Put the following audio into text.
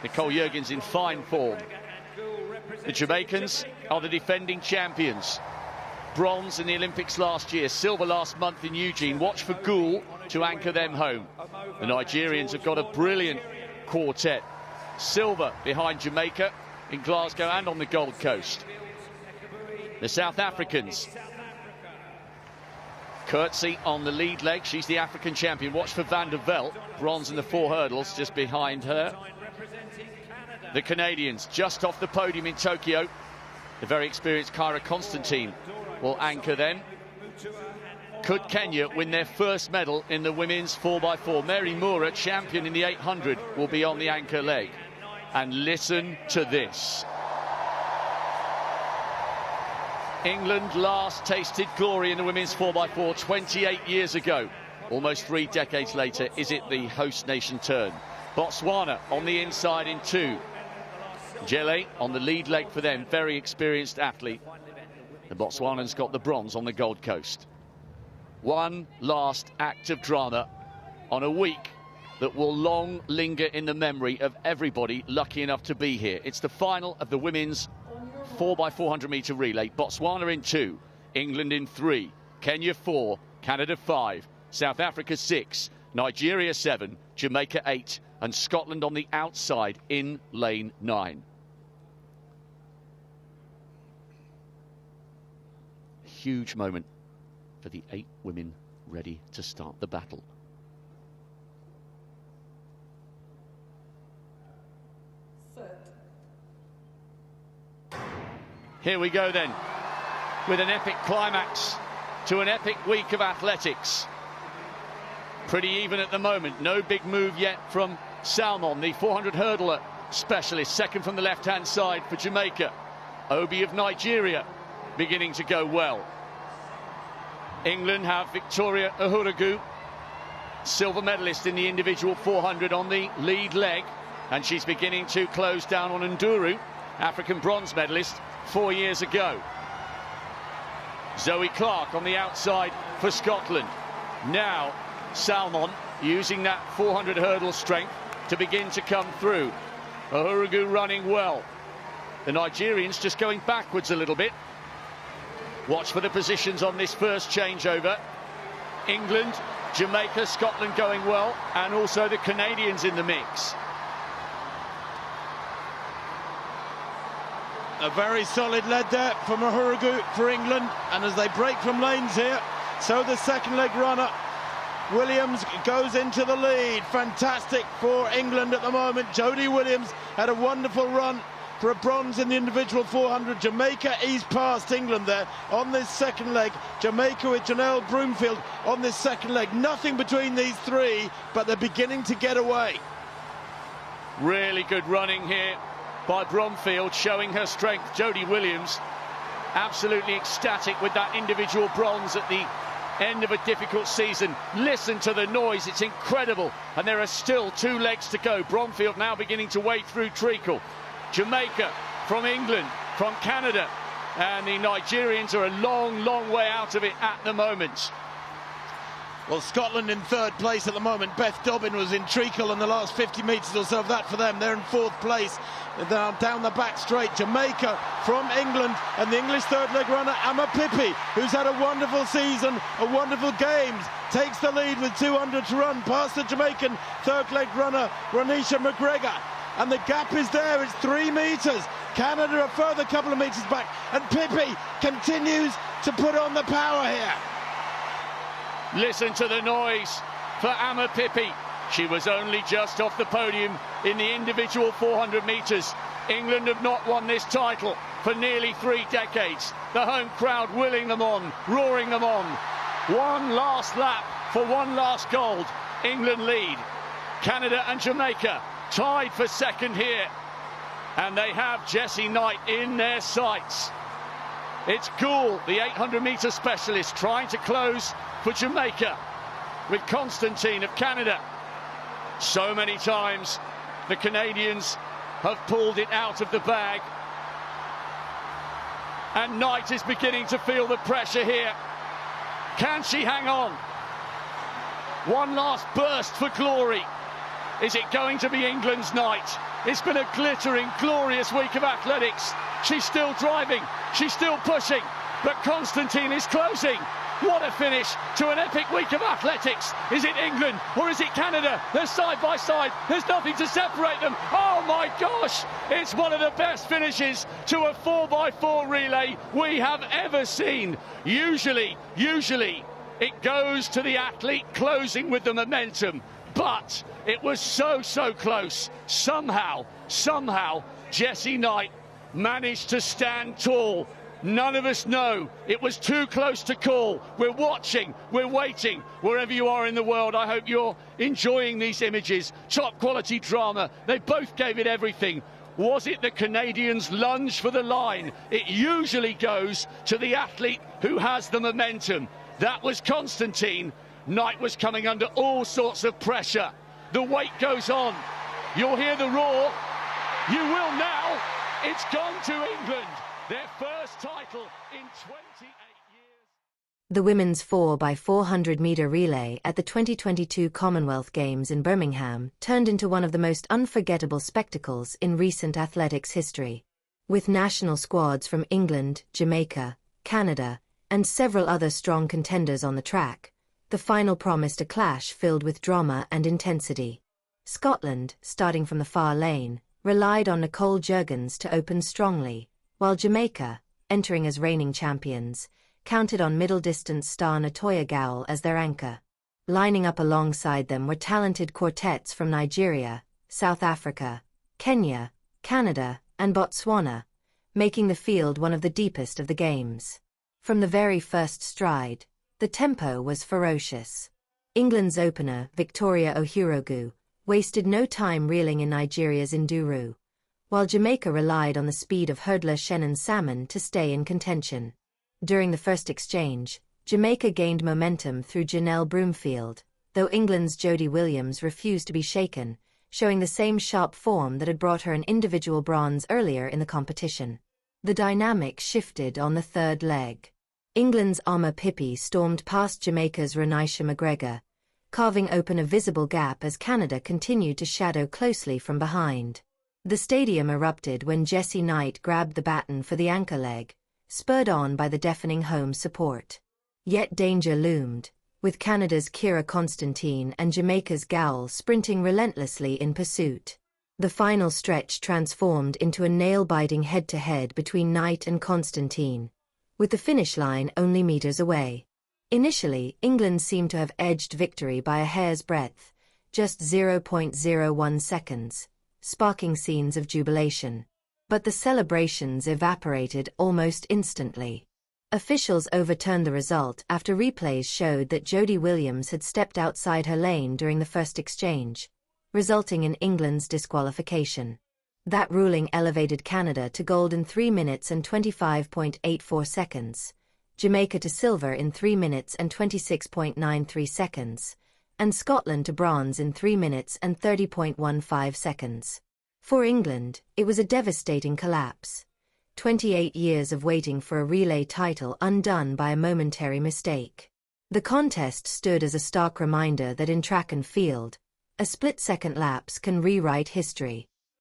Nicole Jurgens in fine form. The Jamaicans are the defending champions. Bronze in the Olympics last year, silver last month in Eugene. Watch for Goule to anchor them home. The Nigerians have got a brilliant quartet. Silver behind Jamaica in Glasgow and on the Gold Coast. The South Africans. Coetzee on the lead leg. She's the African champion. Watch for Van der Veld. Bronze in the 4 hurdles just behind her. The Canadians just off the podium in Tokyo. The very experienced Kyra Constantine will anchor them. Could Kenya win their first medal in the women's 4x4? Mary Moura, champion in the 800, will be on the anchor leg. And listen to this. England last tasted glory in the women's 4x4 28 years ago. Almost 3 decades later, is it the host nation turn? Botswana on the inside in 2. Jele on the lead leg for them, very experienced athlete. The Botswanans got the bronze on the Gold Coast. One last act of drama on a week that will long linger in the memory of everybody lucky enough to be here. It's the final of the women's 4x400m relay. Botswana in 2, England in 3, Kenya 4, Canada 5, South Africa 6, Nigeria 7, Jamaica 8, and Scotland on the outside in lane 9. A huge moment for the 8 women ready to start the battle. Here we go then, with an epic climax to an epic week of athletics. Pretty even at the moment, no big move yet from Salmon, the 400 hurdler specialist, second from the left-hand side for Jamaica. Obi of Nigeria beginning to go well. England have Victoria Ohuruogu, silver medalist in the individual 400 on the lead leg, and she's beginning to close down on Enduru, African bronze medalist 4 years ago. Zoe Clark on the outside for Scotland. Now Salmon using that 400 hurdle strength to begin to come through. Ohuruogu running well. The Nigerians just going backwards a little bit. Watch for the positions on this first changeover. England, Jamaica, Scotland going well, and also the Canadians in the mix. A very solid lead there from Ohuruogu for England, and as they break from lanes here, so the second leg runner Williams goes into the lead. Fantastic for England at the moment. Jodie Williams had a wonderful run for a bronze in the individual 400. Jamaica eased past England there on this second leg. Jamaica with Janelle Broomfield on this second leg. Nothing between these 3, but they're beginning to get away. Really good running here by Broomfield, showing her strength. Jodie Williams absolutely ecstatic with that individual bronze at the end of a difficult season. Listen to the noise, it's incredible, and there are still 2 legs to go. Broomfield now beginning to wade through treacle. Jamaica from England, from Canada, and the Nigerians are a long way out of it at the moment. Well, Scotland in 3rd place at the moment. Beth Dobbin was in treacle in the last 50 metres or so of that for them. They're in 4th place. They're down the back straight. Jamaica from England, and the English 3rd leg runner Ama Pippi, who's had a wonderful season, a wonderful games, takes the lead with 200 to run past the Jamaican 3rd leg runner Ronisha McGregor. And the gap is there, it's 3 metres. Canada a further couple of metres back, and Pippi continues to put on the power here. Listen to the noise for Ama Pippi. She was only just off the podium in the individual 400 metres. England have not won this title for nearly 3 decades. The home crowd willing them on, roaring them on. One last lap for one last gold. England lead. Canada and Jamaica tied for second here. And they have Jessie Knight in their sights. It's Goule, the 800-metre specialist, trying to close for Jamaica with Constantine of Canada. So many times the Canadians have pulled it out of the bag. And Knight is beginning to feel the pressure here. Can she hang on? One last burst for glory. Is it going to be England's night? It's been a glittering, glorious week of athletics. She's still driving, she's still pushing, but Constantine is closing. What a finish to an epic week of athletics. Is it England or is it Canada? They're side by side. There's nothing to separate them. Oh my gosh, it's one of the best finishes to a 4x4 relay we have ever seen. Usually, it goes to the athlete closing with the momentum, but it was so close. Somehow, Jessie Knight managed to stand tall. None of us know. It was too close to call. We're watching, we're waiting. Wherever you are in the world, I hope you're enjoying these images. Top quality drama. They both gave it everything. Was it the Canadians' lunge for the line? It usually goes to the athlete who has the momentum. That was Constantine. Knight was coming under all sorts of pressure. The weight goes on. You'll hear the roar. You will now. It's gone to England. Their first title in 28 years. The women's 4x400m relay at the 2022 Commonwealth Games in Birmingham turned into one of the most unforgettable spectacles in recent athletics history. With national squads from England, Jamaica, Canada, and several other strong contenders on the track, the final promised a clash filled with drama and intensity. Scotland, starting from the far lane, relied on Nicole Jurgens to open strongly, while Jamaica, entering as reigning champions, counted on middle-distance star Natoya Goule as their anchor. Lining up alongside them were talented quartets from Nigeria, South Africa, Kenya, Canada, and Botswana, making the field one of the deepest of the games. From the very first stride, the tempo was ferocious. England's opener, Victoria Ohuruogu, wasted no time reeling in Nigeria's Enduru, while Jamaica relied on the speed of hurdler Shenan Salmon to stay in contention. During the first exchange, Jamaica gained momentum through Janelle Broomfield, though England's Jodie Williams refused to be shaken, showing the same sharp form that had brought her an individual bronze earlier in the competition. The dynamic shifted on the third leg. England's Ama Pippi stormed past Jamaica's Renisha McGregor, carving open a visible gap as Canada continued to shadow closely from behind. The stadium erupted when Jessie Knight grabbed the baton for the anchor leg, spurred on by the deafening home support. Yet danger loomed, with Canada's Kira Constantine and Jamaica's Goule sprinting relentlessly in pursuit. The final stretch transformed into a nail-biting head-to-head between Knight and Constantine, with the finish line only meters away. Initially, England seemed to have edged victory by a hair's breadth, just 0.01 seconds. Sparking scenes of jubilation. But the celebrations evaporated almost instantly. Officials overturned the result after replays showed that Jodie Williams had stepped outside her lane during the first exchange, resulting in England's disqualification. That ruling elevated Canada to gold in 3 minutes and 25.84 seconds, Jamaica to silver in 3 minutes and 26.93 seconds, and Scotland to bronze in 3 minutes and 30.15 seconds. For England, it was a devastating collapse. 28 years of waiting for a relay title undone by a momentary mistake. The contest stood as a stark reminder that in track and field, a split-second lapse can rewrite history.